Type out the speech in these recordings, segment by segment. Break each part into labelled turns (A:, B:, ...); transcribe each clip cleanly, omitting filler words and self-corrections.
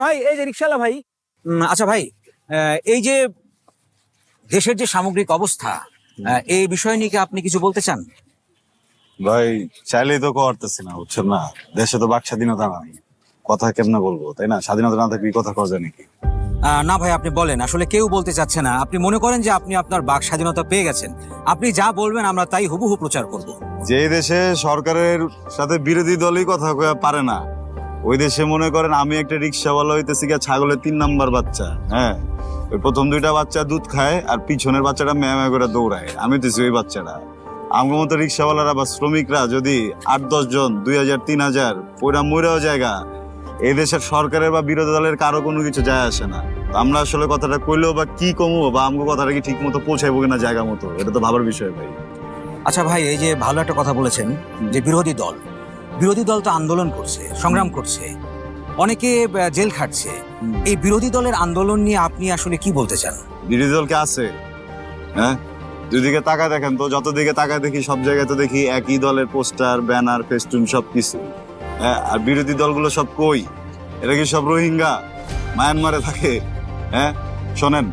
A: ভাই এই যে রিকশাওয়ালা ভাই, আচ্ছা ভাই, এই যে দেশের যে সামগ্রিক অবস্থা, এই বিষয় নিয়ে কি আপনি কিছু বলতে চান?
B: ভাই চাইলেই তো করতেছি না, বুঝছেন না? দেশে তো বাক স্বাধীনতা নাই, কথা কেমনে বলবো, তাই না? স্বাধীনতা না থাকলে কথা কওয়া যায় নাকি?
A: না ভাই, আপনি বলেন, আসলে কেউ বলতে চাচ্ছে না। আপনি মনে করেন যে আপনি আপনার বাক স্বাধীনতা পেয়ে গেছেন, আপনি যা বলবেন আমরা তাই হুবহু প্রচার করব।
B: যে দেশে সরকারের সাথে বিরোধী দলই কথা কয়া পারে না, ওই দেশে মনে করেন আমি একটা রিক্সাওয়ালা হইতেছি গিয়া ছাগলের 3 নাম্বার বাচ্চা। হ্যাঁ, ওই প্রথম 2টা বাচ্চা দুধ খায় আর পিছনের বাচ্চাটা ম্যামা করে দৌড়ায়, আমি হইতেছি ওই বাচ্চাটা। আমার মতো রিক্সাওয়ালারা বা শ্রমিকরা যদি 8-10 জন 2000-3000 পয়রা মরেও জায়গা, এই দেশের সরকারের বা বিরোধী দলের কারো কোনো কিছু যায় আসে না। তো আমরা আসলে কথাটা কইলেও বা কি কমবো, বা আমগো কথাটা কি ঠিক মতো পৌঁছাইবো কিনা জায়গা মতো, এটা তো ভাবার বিষয় ভাই।
A: আচ্ছা ভাই, এই যে ভালো একটা কথা বলেছেন যে বিরোধী দল তো আন্দোলন করছে, সংগ্রাম করছে, অনেকে জেল খাটছে। এই বিরোধী দলের আন্দোলন নিয়ে আপনি আসলে কি বলতে চান?
B: বিরোধী দল কে আছে? হ্যাঁ, দুদিকে তাকায় দেখেন তো, যত দিকে তাকায় দেখি সব জায়গায় তো দেখি একই দলের পোস্টার, ব্যানার, ফেস্টুন সবকিছু। হ্যাঁ, আর বিরোধী দলগুলো সব কই? এরা কি সব রোহিঙ্গা মায়ানমারে থাকে? হ্যাঁ, শোনেন,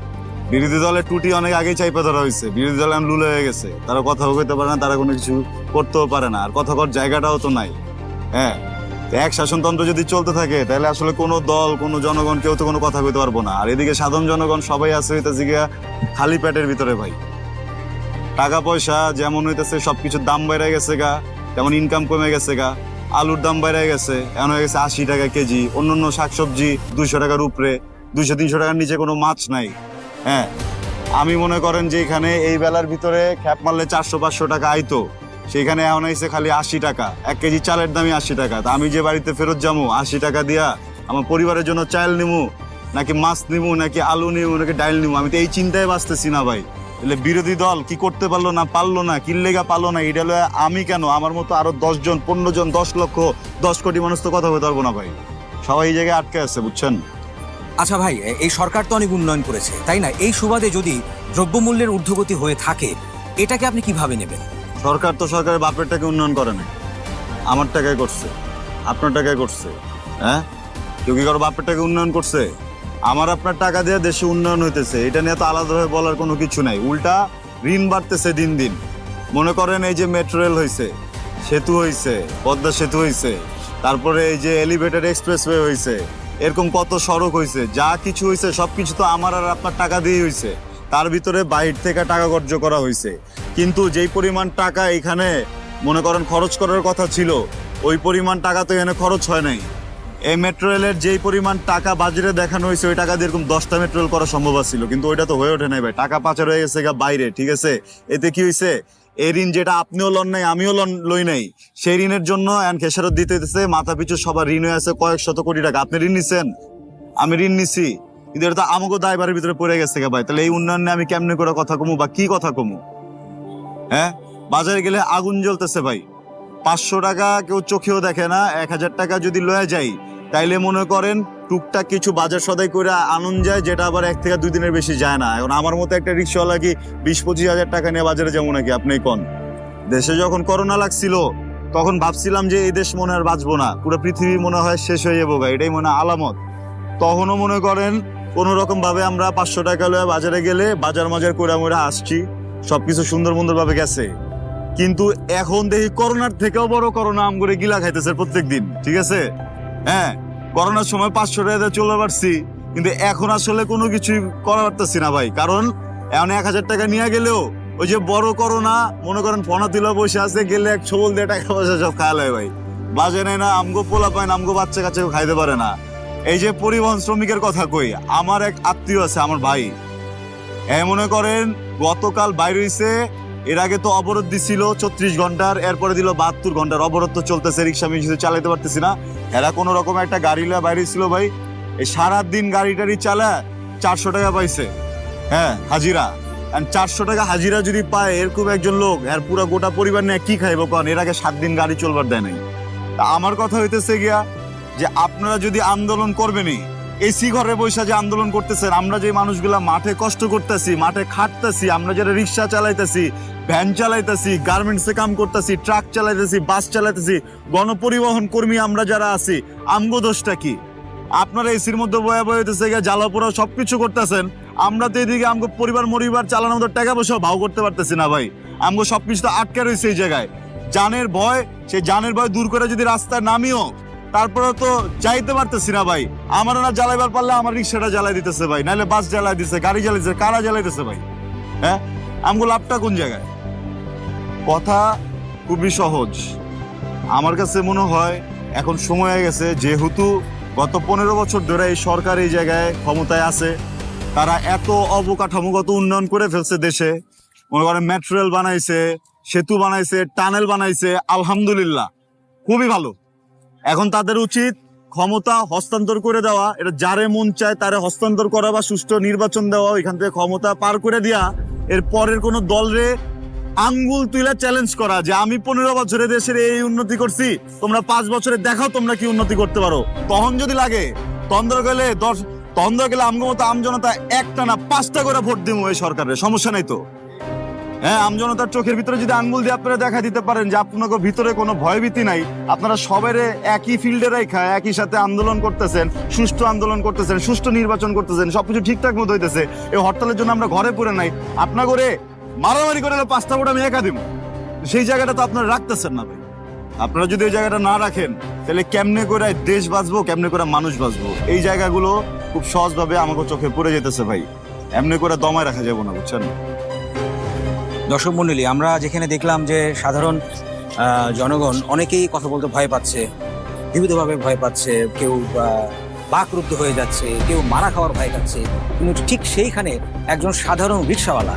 B: বিরোধী দলের টুটি অনেক আগেই চাইপা ধরা হয়েছে। বিরোধী দল এখন লুলে হয়ে গেছে, তারা কথাও কইতে পারে না, তারা কোনো কিছু করতেও পারে না, আর কথা কর জায়গাটাও তো নাই। হ্যাঁ, তো এক শাসনতন্ত্র যদি চলতে থাকে তাহলে আসলে কোনো দল, কোনো জনগণ কেউ তো কোনো কথা কইতে পারবো না। আর এদিকে সাধারণ জনগণ সবাই আছে হইতেছে গিয়া খালি পেটের ভিতরে ভাই। টাকা পয়সা যেমন হইতেছে সবকিছুর দাম বেড়ে গেছে গা, তেমন ইনকাম কমে গেছে গা। আলুর দাম বেড়ে গেছে, এখন হয়ে গেছে 80 টাকা কেজি। অন্যান্য শাকসবজি 200 টাকার উপরে, 200-300 টাকার নিচে কোনো মাছ নাই। হ্যাঁ, আমি মনে করেন যে এখানে এই বেলার ভিতরে খ্যাপ মারলে 400-500 টাকা আইতো, সেখানে এখন আইছে খালি 80 টাকা। 1 কেজি চালের দামই 80 টাকা। তা আমি যে বাড়িতে ফেরত যাবো 80 টাকা দিয়া আমার পরিবারের জন্য চাল নিমু, নাকি মাছ নিমু, নাকি আলু নিমু, নাকি ডাইল নিমু, আমি তো এই চিন্তায় বাঁচতেছি না ভাই। তাহলে বিরোধী দল কি করতে পারলো না, কিল্লেগা পারলো না, এটা হলো আমি কেন, আমার মতো আরো 10 জন, 15 জন, 10 লক্ষ, 10 কোটি মানুষ তো কথা বলতে পারবো না ভাই। সবাই এই জায়গায় আটকে আছে, বুঝছেন?
A: আচ্ছা ভাই, এই সরকার তো অনেক উন্নয়ন করেছে, তাই না? এই সুবাদে যদি দ্রব্যমূল্যের ঊর্ধ্বগতি হয়ে থাকে, এটাকে আপনি কিভাবে নেবেন?
B: সরকার তো সরকারের বাপের টাকা উন্নয়ন করে না, আমার টাকায় করছে, আপনার টাকায় করছে। হ্যাঁ, কেউ কি কারো বাপের টাকা উন্নয়ন করছে? আমার আপনার টাকা দিয়ে দেশে উন্নয়ন হইতেছে, এটা নিয়ে তো আলাদাভাবে বলার কোনো কিছু নাই। উল্টা ঋণ বাড়তেছে দিন দিন। মনে করেন এই যে মেট্রো রেল হয়েছে, সেতু হয়েছে, পদ্মা সেতু হয়েছে, তারপরে এই যে এলিভেটেড এক্সপ্রেসওয়ে হয়েছে, এরকম কত সড়ক হয়েছে, যা কিছু হয়েছে সবকিছু তো আমার আর আপনার টাকা দিয়েই হয়েছে। তার ভিতরে বাইরে থেকে টাকা খরচ করা হয়েছে, কিন্তু যেই পরিমাণ টাকা এখানে মনে করেন খরচ করার কথা ছিল, ওই পরিমাণ টাকা তো এখানে খরচ হয় নাই। এই মেট্রো রেলের যেই পরিমাণ টাকা বাজারে দেখানো হয়েছে, ওই টাকা দিয়ে এরকম 10টা মেট্রো রেল করা সম্ভব ছিল, কিন্তু ওইটা তো হয়ে ওঠে নাই ভাই। টাকা পাচার হয়ে গেছে গা বাইরে, ঠিক আছে? এতে কি হয়েছে, এই ঋণ যেটা আপনিও লন নাই, আমিও লই নাই, সেই ঋণের জন্য এখন খেসারত দিতে হইতেছে। মাথা পিছু সবার ঋণ হয়ে আছে কয়েক শত কোটি টাকা। আপনি ঋণ নিছেন, আমি ঋণ নিছি, কিন্তু এটা তো আমাকে দায়ভারের ভিতরে পড়ে গেছে গা ভাই। তাহলে এই উন্নয়ন নিয়ে আমি কেমনে করে কথা কমু বা কি কথা কমু? হ্যাঁ, বাজারে গেলে আগুন জ্বলতেছে ভাই। 500 টাকা কেউ চোখেও দেখে না, 1000 টাকা যদি লয়ে যাই তাইলে মনে করেন টুকটাক কিছু বাজার সদাই করে আনন্দ যায়, যেটা আবার 1 থেকে 2 দিনের বেশি যায় না। এখন আমার মতো একটা রিক্সাওয়ালা কি 20-25 হাজার টাকা নিয়ে বাজারে যাবো নাকি? আপনি কোন দেশে যখন করোনা লাগছিল তখন ভাবছিলাম যে এই দেশ মনে আর বাঁচবো না, পুরো পৃথিবী মনে হয় শেষ হয়ে যাবো, এটাই মনে হয় আলামত। তখনও মনে করেন কোনো রকম ভাবে আমরা 500 টাকা লয়ে বাজারে গেলে বাজার করে আমরা আসছি, সবকিছু সুন্দর ভাবে গেছে। কিন্তু এখন দেখি করোনার থেকেও বড় করোনা আম করে গিলা খাইতেছে প্রত্যেকদিন, ঠিক আছে? হ্যাঁ, করোনার সময় 500 টাকা চলে পারছি, কিন্তু এখন আসলে কোনো কিছুই করা পারতেছি না ভাই। কারণ এখন 1000 টাকা নিয়ে গেলেও ওই যে বড় করোনা মনে করেন ফোনা তুলা বসে আছে, গেলে এক ছবল দিয়ে টাকা পয়সা সব খাওয়া ভাই। বাজে নেয় না, আমগো পোলা পায় না, আমগো বাচ্চা কাচ্চাকে খাইতে পারে না। এই যে পরিবহন শ্রমিকের কথা কই, আমার এক আত্মীয় আছে, আমার ভাই, মনে করেন গতকাল বাইরে হইছে। এর আগে তো অবরোধ দিছিল 34 ঘন্টার, এরপরে দিল 72 ঘন্টার অবরোধ তো চলতেছে, রিক্সা আমি চালাইতে পারতেছি না। এরা কোনো রকম একটা গাড়ি লয়ে বাইরে ছিল ভাই, এই সারাদিন গাড়ি টাড়ি চালা 400 টাকা পাইছে। হ্যাঁ, হাজিরা। 400 টাকা হাজিরা যদি পায় এরকম একজন লোক, এর পুরো গোটা পরিবার নিয়ে কি খাইবো? কারণ এর আগে 7 দিন গাড়ি চলবার দেয় নাই। তা আমার কথা হইতেছে গিয়া যে আপনারা যদি আন্দোলন করবেনই, এসি ঘরে বসে যে আন্দোলন করতেছেন, আমরা যে মানুষগুলা মাঠে কষ্ট করতেছি, মাঠে খাটতেছি, আমরা যারা রিক্সা চালাইতেছি, ভ্যান চালাইতেছি, গার্মেন্টসে কাম করতেছি, ট্রাক চালাইতেছি, বাস চালাইতেছি, গণপরিবহন কর্মী আমরা যারা আছি, আমগো দোষটা কি? আপনারা এসির মধ্যে বয়া বয়া হইতেছে জ্বালাপোড়া সবকিছু করতেছেন, আমরা তো এদিকে আমাকে পরিবার মরিবার চালানোর মতো টাকা পয়সা ভাও করতে পারতেছি না ভাই। আমাকে সবকিছু তো আটকে রয়েছে এই জায়গায়। জানের ভয়, সেই জানের ভয় দূর করে যদি রাস্তায় নামিও তারপরে তো যাইতে পারতেছি না ভাই। আমার না জ্বালাইবার পারলে আমার রিক্সাটা জ্বালাই দিতেছে ভাই, নাহলে বাস জ্বালাই দিচ্ছে, গাড়ি জ্বালাই দিচ্ছে, কারা জ্বালাইতেছে ভাই? হ্যাঁ, আমগো লাভটা কোন জায়গায়? কথা খুবই সহজ। আমার কাছে মনে হয় এখন সময় হয়ে গেছে, যেহেতু গত 15 বছর ধরে এই সরকার এই জায়গায় ক্ষমতায় আছে, তারা এত অবকাঠামোগত উন্নয়ন করে ফেলছে দেশে। মনে করেন মেট্রো রেল বানাইছে, সেতু বানাইছে, টানেল বানাইছে, আলহামদুলিল্লাহ খুবই ভালো। এখন তাদের উচিত ক্ষমতা হস্তান্তর করে দেওয়া, এটা যারে মন চায় তারে হস্তান্তর করা বা সুষ্ঠু নির্বাচন দেওয়া, এখান থেকে ক্ষমতা পার করে দিয়া এর পরের কোনো দলরে আঙ্গুল তুলে চ্যালেঞ্জ করা যে আমি 15 বছরে দেশের এই উন্নতি করছি, তোমরা 5 বছরে দেখাও তোমরা কি উন্নতি করতে পারো। তখন যদি লাগে তন্দ্র গেলে আমগো মতো আমজনতা একটা না 5টা করে ভোট দিব এই সরকারের, সমস্যা নাই তো। হ্যাঁ, আমজনতার চোখের ভিতরে যদি আঙ্গুল দিয়ে আপনারা দেখা দিতে পারেন যে আপনাকে ভিতরে কোনো ভয়ভীতি নাই, আপনারা সবাইরে একই ফিল্ডে রেখা একই সাথে আন্দোলন করতেছেন, সুষ্ঠু আন্দোলন করতেছেন, সুষ্ঠু নির্বাচন করতেছেন, সবকিছু ঠিকঠাক মতো হইতেছে, এই হরতালের জন্য আমরা ঘরে পড়ে নাই। আপনার করে মারামারি করে 5টা ভোট আমি একা দিব, সেই জায়গাটা তো আপনারা রাখতেছেন না ভাই। আপনারা যদি এই জায়গাটা না রাখেন তাহলে কেমনে করে দেশ বাঁচবো, কেমনে করে মানুষ বাঁচবো? এই জায়গাগুলো খুব সহজভাবে আমাকে চোখে পড়ে যেতেছে ভাই, এমনি করে দমায় রাখা যাবে না, বুঝছেন?
A: দর্শক মণ্ডলী, আমরা যেখানে দেখলাম যে সাধারণ জনগণ অনেকেই কথা বলতে ভয় পাচ্ছে, বিবিধভাবে ভয় পাচ্ছে, কেউ বাকরুদ্ধ হয়ে যাচ্ছে, কেউ মারা খাওয়ার ভয় পাচ্ছে, কিন্তু ঠিক সেইখানে একজন সাধারণ রিকশাওয়ালা